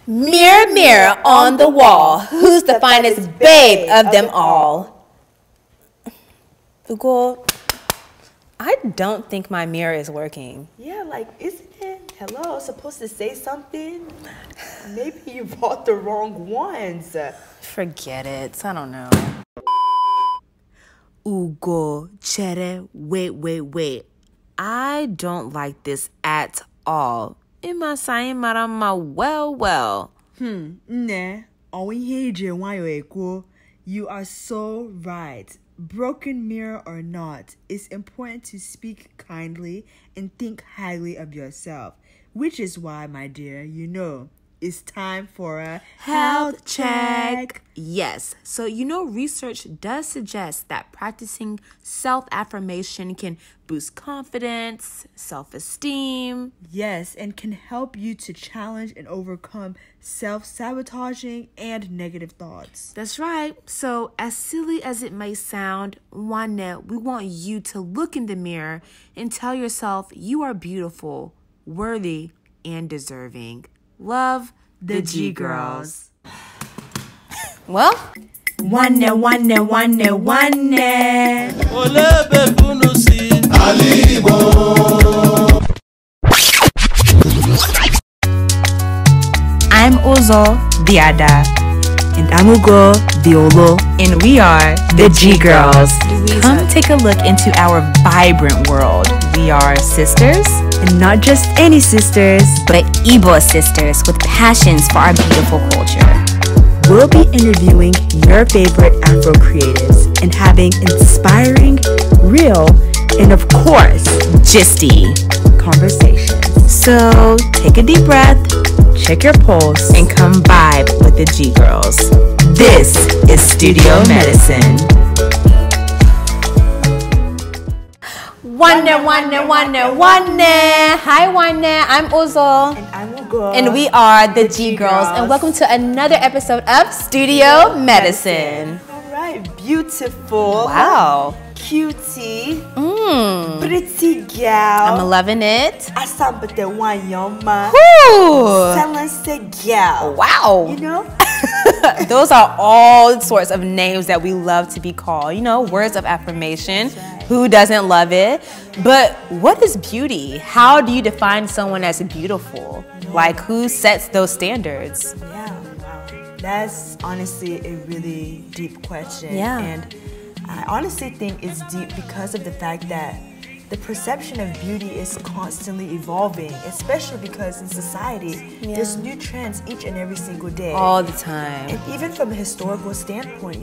Mirror, mirror on the wall, who's the finest babe of them all? Ugo, I don't think my mirror is working. Yeah, like, isn't it? Hello, supposed to say something? Maybe you bought the wrong ones. Forget it. I don't know. Ugo, chere, wait. I don't like this at all. Ima Is Mariama well. Nne, you are so right. Broken mirror or not, it's important to speak kindly and think highly of yourself. Which is why, my dear, it's time for a health check. Yes. So, research does suggest that practicing self-affirmation can boost confidence, self-esteem. Yes, and can help you to challenge and overcome self-sabotaging and negative thoughts. That's right. So, as silly as it may sound, Nwanne, we want you to look in the mirror and tell yourself you are beautiful, worthy, and deserving. Love, the G Girls. Well, Nwanne. I'm Ozo, the Ada. And I'm Ugo, the Olo. And we are the G Girls. Come take a look into our vibrant world. We are sisters. And not just any sisters, but Igbo sisters with passions for our beautiful culture. We'll be interviewing your favorite Afro creatives and having inspiring, real, and of course, gisty conversations. So take a deep breath, check your pulse, and come vibe with the G Girls. This is Studio Medicine. Nwanne. Hi, Nwanne. I'm Ozo. And I'm Ugo. And we are the G Girls. And welcome to another episode of Studio Medicine. All right, beautiful. Wow. Cutie. Pretty gal. I'm loving it. Asambate wanyoma. Woo! Silence gal. Wow. Those are all sorts of names that we love to be called. Words of affirmation. Right. Who doesn't love it? But what is beauty? How do you define someone as beautiful? Like, who sets those standards? Yeah, wow. That's honestly a really deep question. Yeah. And I honestly think it's deep because of the fact that the perception of beauty is constantly evolving, especially because in society, there's new trends each and every single day. All the time. And even from a historical standpoint,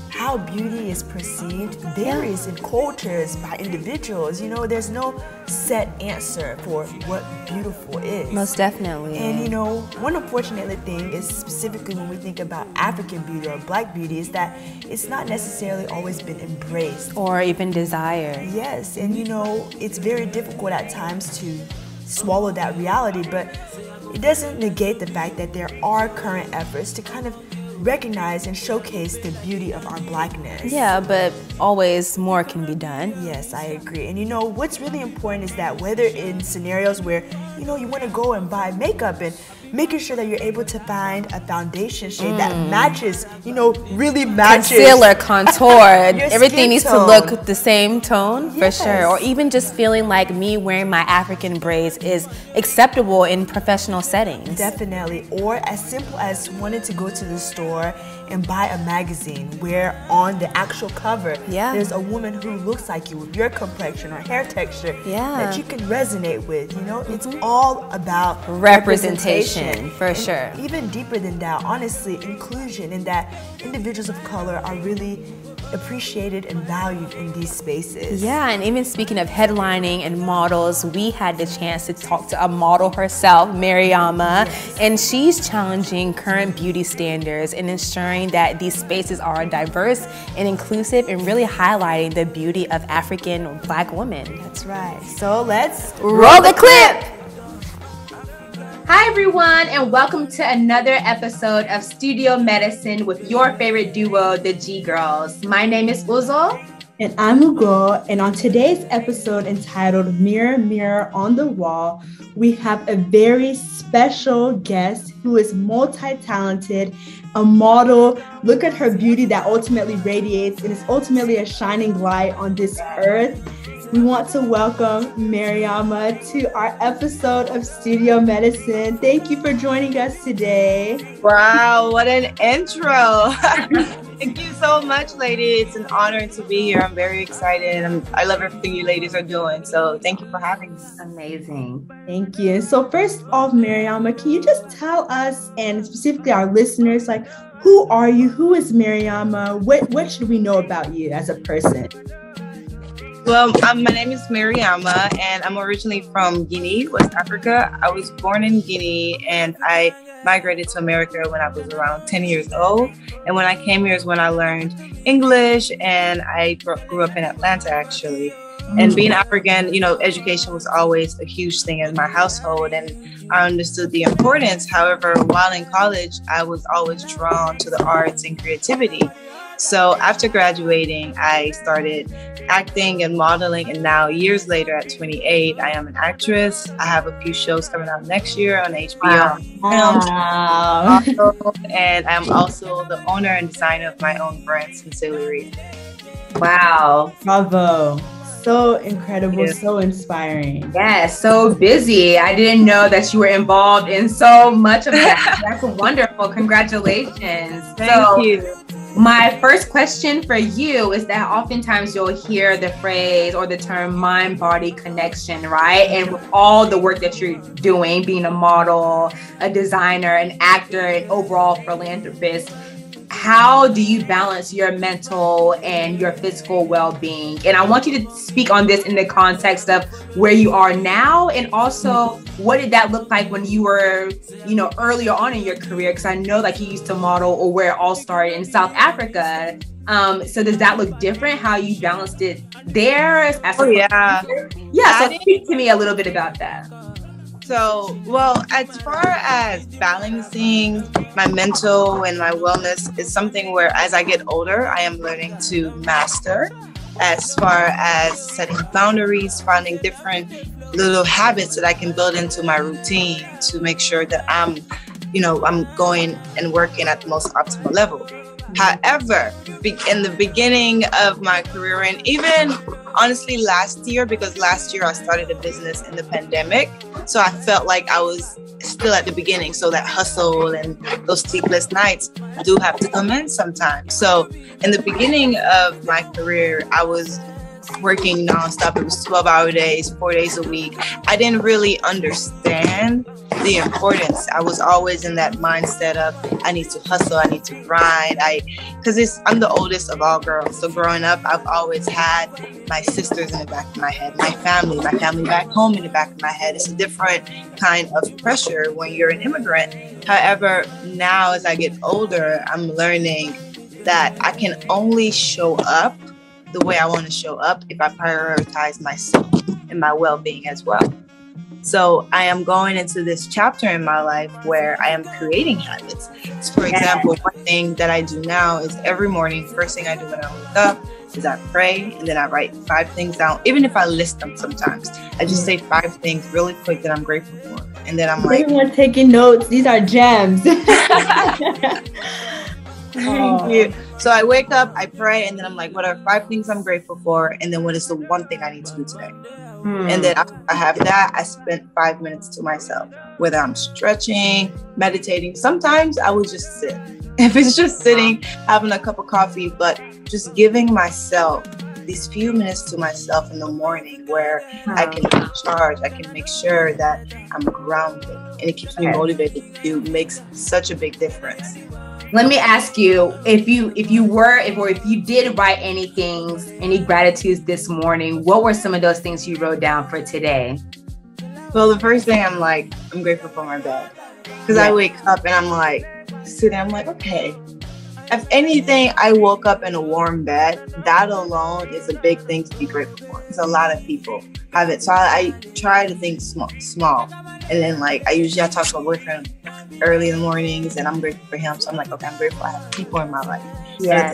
how beauty is perceived varies in cultures by individuals. There's no set answer for what beautiful is. Most definitely. And one unfortunate thing is specifically when we think about African beauty or Black beauty is that it's not necessarily always been embraced. Or even desired. Yes, and it's very difficult at times to swallow that reality, but it doesn't negate the fact that there are current efforts to kind of recognize and showcase the beauty of our Blackness. Yeah, but always more can be done. Yes, I agree. And what's really important is that whether in scenarios where you want to go and buy makeup and making sure that you're able to find a foundation shade that matches, really matches. Concealer, contour, everything needs tone. to look the same tone, Yes. for sure. Or even just feeling like me wearing my African braids is acceptable in professional settings. Definitely. Or as simple as wanting to go to the store and buy a magazine where on the actual cover there's a woman who looks like you with your complexion or hair texture that you can resonate with. It's all about representation. For sure. Even deeper than that, honestly, inclusion, in that individuals of color are really appreciated and valued in these spaces. Yeah, and even speaking of headlining and models, we had the chance to talk to a model herself, Mariama, and she's challenging current beauty standards and ensuring that these spaces are diverse and inclusive and really highlighting the beauty of African Black women. That's right. So let's roll the clip! Hi everyone, and welcome to another episode of Studio Medicine with your favorite duo, the G Girls. My name is Uzo. And I'm Ugo, and on today's episode entitled Mirror, Mirror on the Wall, we have a very special guest who is multi-talented, a model. Look at her beauty that ultimately radiates and is ultimately a shining light on this earth. We want to welcome Mariama to our episode of Studio Medicine. Thank you for joining us today. Wow, what an intro. Thank you so much, ladies. It's an honor to be here. I'm very excited. I love everything you ladies are doing. So thank you for having me. Amazing. Thank you. So first off, Mariama, can you just tell us, and specifically our listeners, like, who are you? Who is Mariama? What should we know about you as a person? Well, my name is Mariama, and I'm originally from Guinea, West Africa. I was born in Guinea, and I migrated to America when I was around 10 years old. And when I came here is when I learned English, and I grew up in Atlanta, actually. And being African, education was always a huge thing in my household, and I understood the importance. However, while in college, I was always drawn to the arts and creativity. So after graduating, I started acting and modeling, and now years later at 28, I am an actress. I have a few shows coming out next year on HBO. Wow. And I'm also the owner and designer of my own brand, Sincerely. Wow. Bravo. So incredible, so inspiring. Yeah, so busy. I didn't know that you were involved in so much of that. That's wonderful. Congratulations. Thank you. My first question for you is that oftentimes you'll hear the phrase or the term mind-body connection, right? And with all the work that you're doing, being a model, a designer, an actor, an overall philanthropist, how do you balance your mental and your physical well-being? And I want you to speak on this in the context of where you are now, and also what did that look like when you were, earlier on in your career? Because I know like you used to model, or where it all started in South Africa. So does that look different? How you balanced it there? Yeah. So speak to me a little bit about that. So, well, as far as balancing my mental and my wellness is something where as I get older, I am learning to master, as far as setting boundaries, finding different little habits that I can build into my routine to make sure that I'm going and working at the most optimal level. However, in the beginning of my career, and even honestly last year, because last year I started a business in the pandemic, so I felt like I was still at the beginning. So that hustle and those sleepless nights do have to come in sometimes. So in the beginning of my career, I was working nonstop. It was 12-hour days, 4 days a week. I didn't really understand the importance. I was always in that mindset of I need to hustle, I need to grind. I'm the oldest of all girls. So growing up, I've always had my sisters in the back of my head, my family back home in the back of my head. It's a different kind of pressure when you're an immigrant. However, now as I get older, I'm learning that I can only show up the way I want to show up if I prioritize myself and my well-being as well. So I am going into this chapter in my life where I am creating habits. So for example, one thing that I do now is every morning, first thing I do when I wake up is I pray, and then I write 5 things down. Even if I list them sometimes, I just say 5 things really quick that I'm grateful for. And then I'm like, everyone taking notes. These are gems. Thank you. So I wake up, I pray, and then I'm like, what are 5 things I'm grateful for? And then what is the one thing I need to do today? And then after I have that, I spend 5 minutes to myself, whether I'm stretching, meditating. Sometimes I will just sit. If it's just sitting, having a cup of coffee, but just giving myself these few minutes to myself in the morning where I can recharge, I can make sure that I'm grounded, and it keeps me motivated. It makes such a big difference. Let me ask you, if you did write any gratitudes this morning, what were some of those things you wrote down for today? Well, the first thing I'm grateful for my bed, because I wake up and I'm like, sitting, I'm like, okay, if anything, I woke up in a warm bed. That alone is a big thing to be grateful for, because a lot of people have it. So I try to think small. And then I talk to my boyfriend early in the mornings, and I'm grateful for him. So I'm like, okay, I'm grateful I have people in my life. Yeah.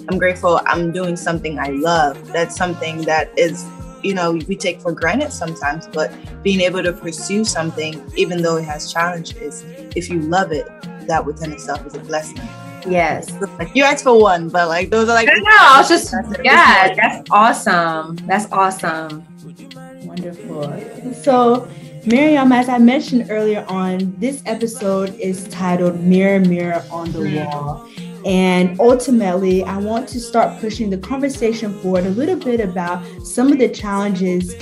I'm grateful I'm doing something I love. That's something that is, we take for granted sometimes, but being able to pursue something, even though it has challenges, if you love it, that within itself is a blessing. Yes. Like, you asked for one, but like those are like. No, I was just, yeah, that's awesome. That's awesome. Wonderful. So, Mariama, as I mentioned earlier on, this episode is titled Mirror, Mirror on the Wall. And ultimately, I want to start pushing the conversation forward a little bit about some of the challenges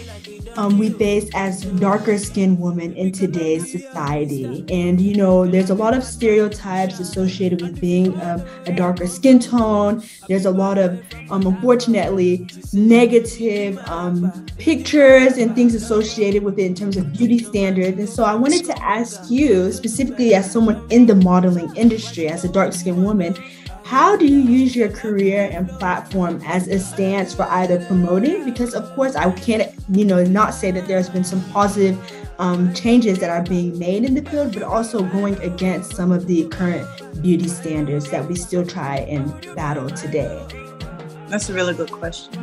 we face as darker skinned women in today's society. And, there's a lot of stereotypes associated with being a darker skin tone. There's a lot of, unfortunately, negative pictures and things associated with it in terms of beauty standards. And so I wanted to ask you, specifically as someone in the modeling industry, as a dark skinned woman, how do you use your career and platform as a stance for either promoting? Because of course I can't, not say that there's been some positive changes that are being made in the field, but also going against some of the current beauty standards that we still try and battle today. That's a really good question.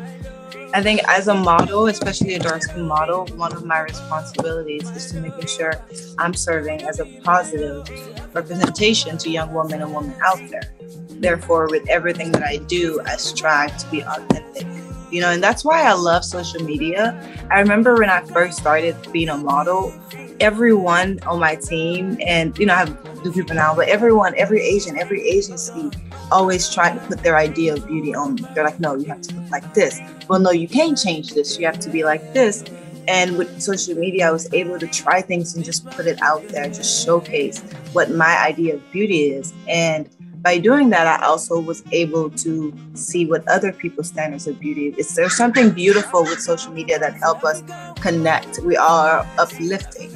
I think as a model, especially a dark skin model, one of my responsibilities is to making sure I'm serving as a positive representation to young women and women out there. Therefore, with everything that I do, I strive to be authentic, and that's why I love social media. I remember when I first started being a model, everyone on my team, and, I have new people now, but everyone, every agency always tried to put their idea of beauty on me. They're like, no, you have to look like this. Well, no, you can't change this. You have to be like this. And with social media, I was able to try things and just put it out there, just showcase what my idea of beauty is. And by doing that, I also was able to see what other people's standards of beauty is. There's something beautiful with social media that help us connect. We are uplifting,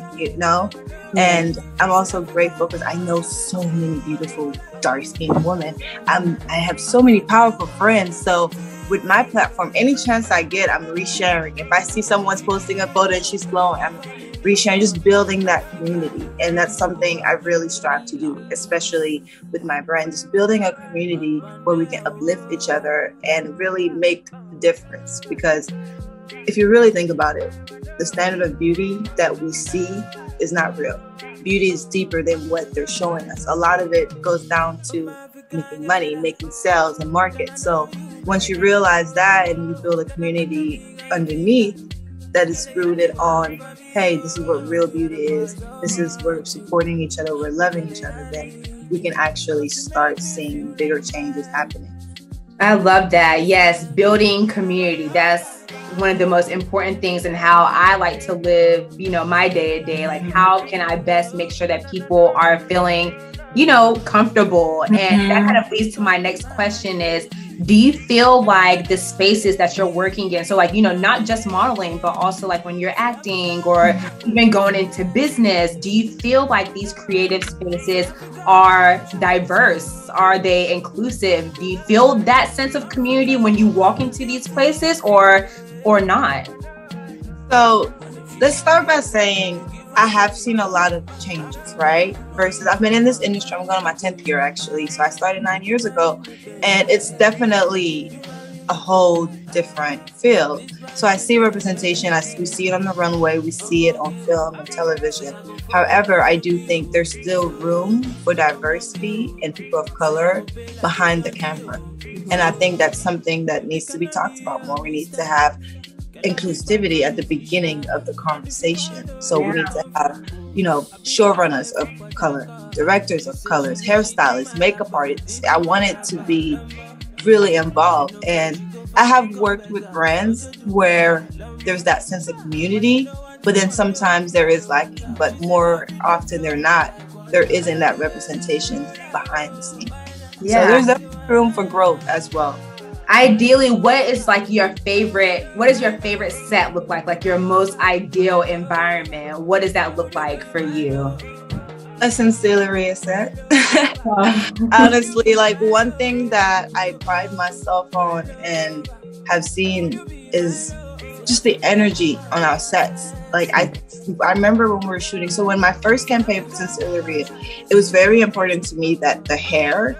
And I'm also grateful because I know so many beautiful dark-skinned women. I have so many powerful friends. So with my platform, any chance I get, I'm resharing. If I see someone's posting a photo and she's glowing, I'm resharing, just building that community. And that's something I really strive to do, especially with my brand, just building a community where we can uplift each other and really make a difference. Because if you really think about it, the standard of beauty that we see is not real. Beauty is deeper than what they're showing us. A lot of it goes down to making money, making sales and market. So once you realize that and you build a community underneath that is rooted on, hey, this is what real beauty is. This is we're supporting each other, we're loving each other, then we can actually start seeing bigger changes happening. I love that. Yes, building community. That's one of the most important things in how I like to live, my day to day. Like, how can I best make sure that people are feeling, comfortable? And that kind of leads to my next question is, do you feel like the spaces that you're working in, so like, not just modeling, but also like when you're acting or even going into business, do you feel like these creative spaces are diverse? Are they inclusive? Do you feel that sense of community when you walk into these places or not? So let's start by saying I have seen a lot of changes, right? Versus I've been in this industry, I'm going on my 10th year actually. So I started 9 years ago, and it's definitely a whole different field. So I see representation, we see it on the runway, we see it on film and television. However, I do think there's still room for diversity and people of color behind the camera. And I think that's something that needs to be talked about more. We need to have inclusivity at the beginning of the conversation. So we need to have, showrunners of color, directors of colors, hairstylists, makeup artists. I want it to be really involved. And I have worked with brands where there's that sense of community, but then sometimes there is lacking, but more often than not, there isn't that representation behind the scenes. Yeah. So there's definitely room for growth as well. Ideally, what is your favorite set look like? Like your most ideal environment? What does that look like for you? A Sincerely set. Honestly, like one thing that I pride myself on and have seen is just the energy on our sets. Like I remember when we were shooting. So when my first campaign for Sincerely, it was very important to me that the hair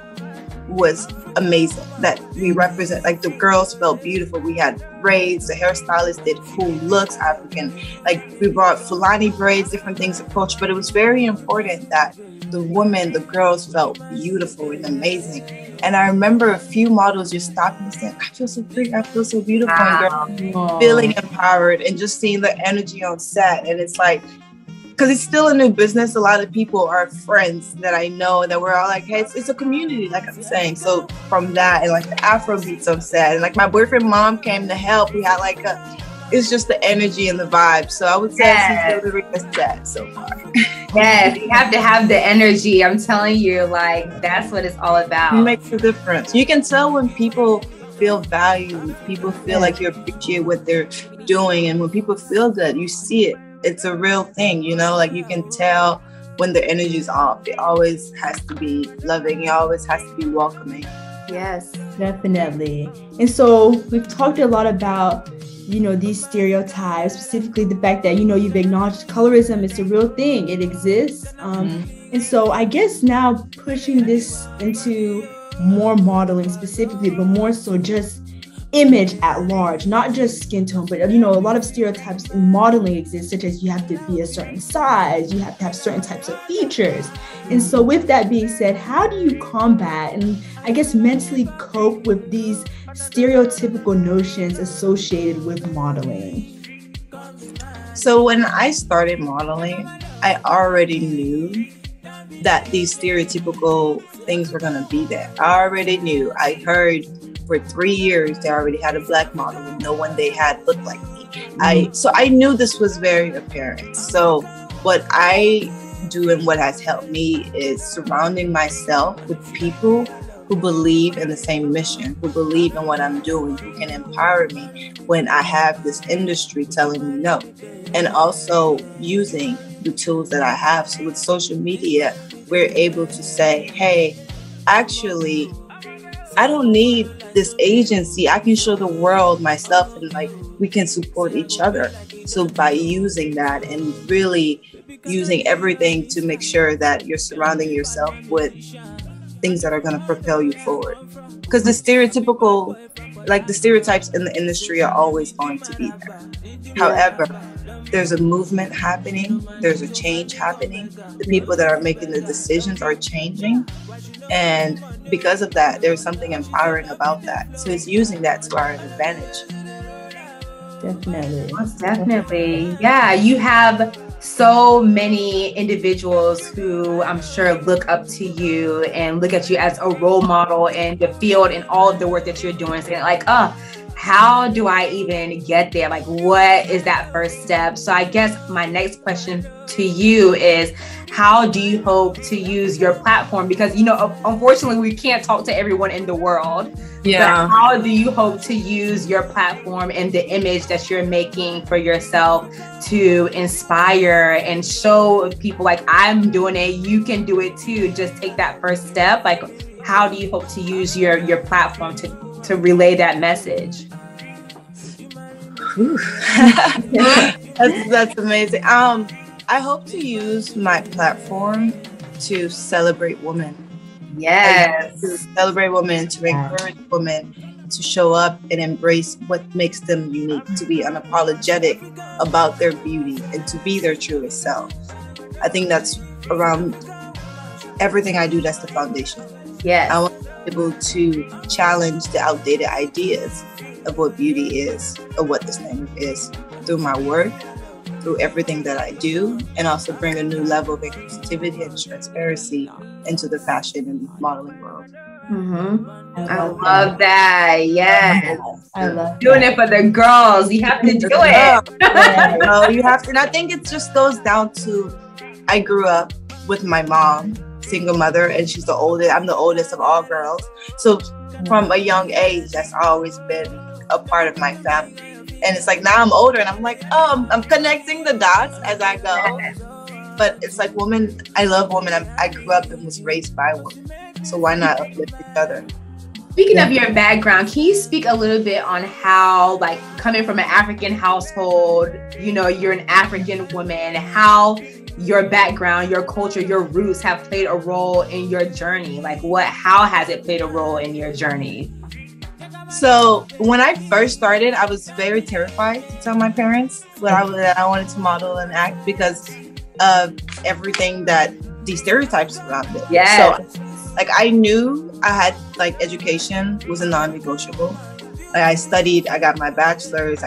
was amazing, that we represent, like the girls felt beautiful. We had braids, the hairstylist did cool looks, African, like we brought Fulani braids, different things approach, but it was very important that the women, the girls felt beautiful and amazing. And I remember a few models just stopping and saying, I feel so pretty, I feel so beautiful. Wow. And girls feeling empowered and just seeing the energy on set. And it's like, because it's still a new business, a lot of people are friends that I know that we're all like, hey, it's a community, like I'm saying. So from that, and like the Afro beats on set, and like my boyfriend mom came to help. We had like it's just the energy and the vibe. So I would say it's the biggest set so far. Yes, you have to have the energy. I'm telling you, like, that's what it's all about. It makes a difference. You can tell when people feel valued, people feel like you appreciate what they're doing. And when people feel good, you see it. It's a real thing, you know, like you can tell when the energy's off. It always has to be loving. It always has to be welcoming. Yes, definitely. And so we've talked a lot about, you know, these stereotypes, specifically the fact that, you know, you've acknowledged colorism. It's a real thing. It exists. And so I guess now pushing this into more modeling specifically, but more so just image at large, not just skin tone, but, you know, a lot of stereotypes in modeling exist, such as you have to be a certain size, you have to have certain types of features. And so with that being said, how do you combat and I guess mentally cope with these stereotypical notions associated with modeling? So when I started modeling, I already knew that these stereotypical things were going to be there. I already knew. I heard for 3 years, they already had a Black model and no one they had looked like me. So I knew this was very apparent. So what I do and what has helped me is surrounding myself with people who believe in the same mission, who believe in what I'm doing, who can empower me when I have this industry telling me no. And also using the tools that I have. So with social media, we're able to say, hey, actually, I don't need this agency. I can show the world myself, and like we can support each other. So by using that and really using everything to make sure that you're surrounding yourself with things that are going to propel you forward. Because the stereotypical, like the stereotypes in the industry are always going to be there. However, there's a movement happening. There's a change happening. The people that are making the decisions are changing. And because of that, there's something empowering about that. So it's using that to our advantage. Definitely. Most definitely. Yeah, you have so many individuals who I'm sure look up to you and look at you as a role model in the field and all of the work that you're doing. Saying like, how do I even get there? Like, what is that first step? So I guess my next question to you is, how do you hope to use your platform? Because, you know, unfortunately, we can't talk to everyone in the world. Yeah. But how do you hope to use your platform and the image that you're making for yourself to inspire and show people like, I'm doing it, you can do it too. Just take that first step. Like, how do you hope to use your platform to relay that message? That's amazing. I hope to use my platform to celebrate women. Yes. To celebrate women, to encourage women to show up and embrace what makes them unique, to be unapologetic about their beauty and to be their truest self. I think that's around everything I do, that's the foundation. Yes. I want to be able to challenge the outdated ideas of what beauty is, or what this name is, through my work, through everything that I do, and also bring a new level of inclusivity and transparency into the fashion and modeling world. Mm-hmm. I love that. Yes. I love doing it for the girls. You have to do it. No, you have to. And I think it just goes down to, I grew up with my mom, single mother, and she's the oldest. I'm the oldest of all girls. So from a young age, that's always been a part of my family. And it's like now I'm older and I'm like, I'm connecting the dots as I go. But it's like women, I love women. I grew up and was raised by women. So why not uplift each other? Speaking of your background, can you speak a little bit on how, like, coming from an African household, you know, you're an African woman, how your background, your culture, your roots have played a role in your journey? Like how has it played a role in your journey? So when I first started, I was very terrified to tell my parents that I wanted to model and act because of everything that these stereotypes around it. Yeah. So like I knew I had like education was a non-negotiable. Like I studied, I got my bachelor's,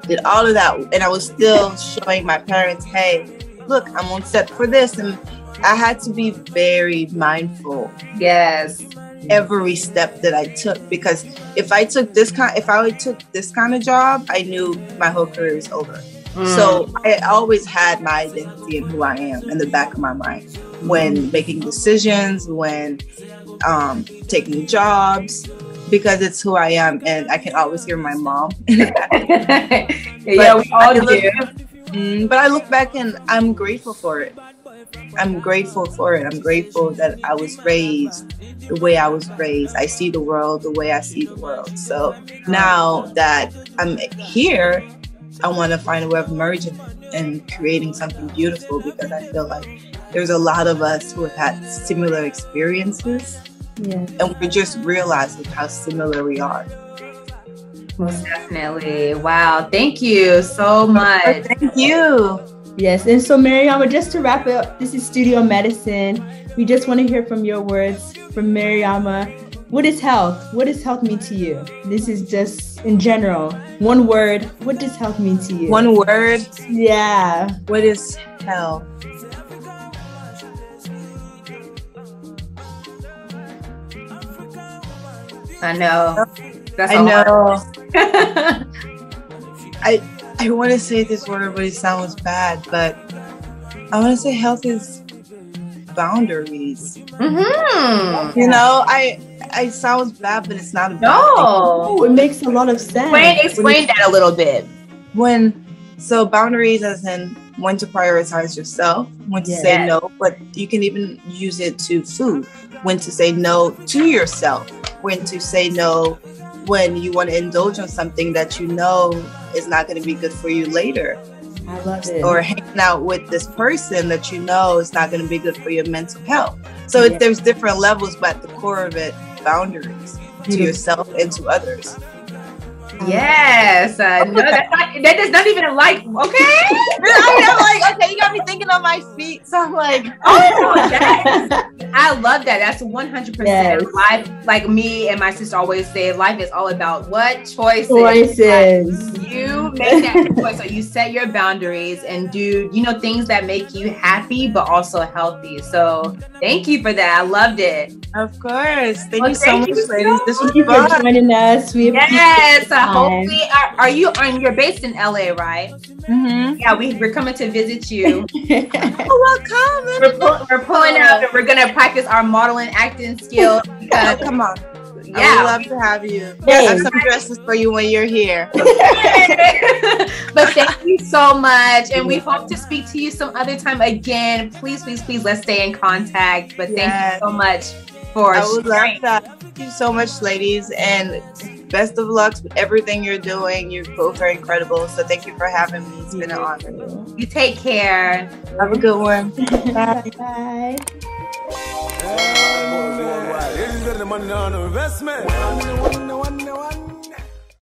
did all of that. And I was still showing my parents, hey, look, I'm on set for this. And I had to be very mindful. Yes. Every step that I took, because if I took this kind of job, I knew my whole career is over. So I always had my identity and who I am in the back of my mind when making decisions, when taking jobs, because it's who I am, and I can always hear my mom. Yeah, we all do. But I look back and I'm grateful for it. I'm grateful that I was raised the way I was raised. I see the world the way I see the world. So now that I'm here, I want to find a way of merging and creating something beautiful, because I feel like there's a lot of us who have had similar experiences. Yeah. And we're just realizing how similar we are. Most definitely. Wow. Thank you so much. Thank you. Yes, and so Mariama, just to wrap up, this is Studio Medicine. We just want to hear from your words from Mariama. What is health? What does health mean to you? This is just in general. One word. What does health mean to you? One word? Yeah. What is health? I know. That's I know. I want to say this word, but it sounds bad, but I want to say health is boundaries. Mm-hmm. You know, I sounds bad, but it's not a bad No, it makes a lot of sense. Explain that a little bit. So boundaries as in when to prioritize yourself, when to say no, but you can even use it to food, when to say no to yourself, when to say no when you want to indulge on something that you know is not going to be good for you later. I love it. Or hanging out with this person that you know is not going to be good for your mental health. So there's different levels, but at the core of it, boundaries to yourself and to others. Yes. No, that does not even like, okay. I'm like, okay, you got me thinking on my feet. So I'm like, oh, I love that. That's 100% life. Like me and my sister always say, life is all about what? Choices. Like, you make that choice. So you set your boundaries and do, things that make you happy, but also healthy. So thank you for that. I loved it. Of course. Thank you so much, ladies. This was fun. Thank you for joining us. Yes. Hopefully, you're based in LA, right? Mm-hmm. Yeah, we're coming to visit you. Welcome. We're pulling out and we're gonna practice our modeling acting skills. Because, come on. Yeah, I would love to have you. I have some dresses for you when you're here. But thank you so much, and we hope to speak to you some other time again. Please, let's stay in contact. But thank you so much for I would sharing. love that. Thank you so much, ladies, and best of luck with everything you're doing. You both are incredible. So thank you for having me. It's been an honor. You take care. Have a good one. Bye. Bye. This is the money on investment.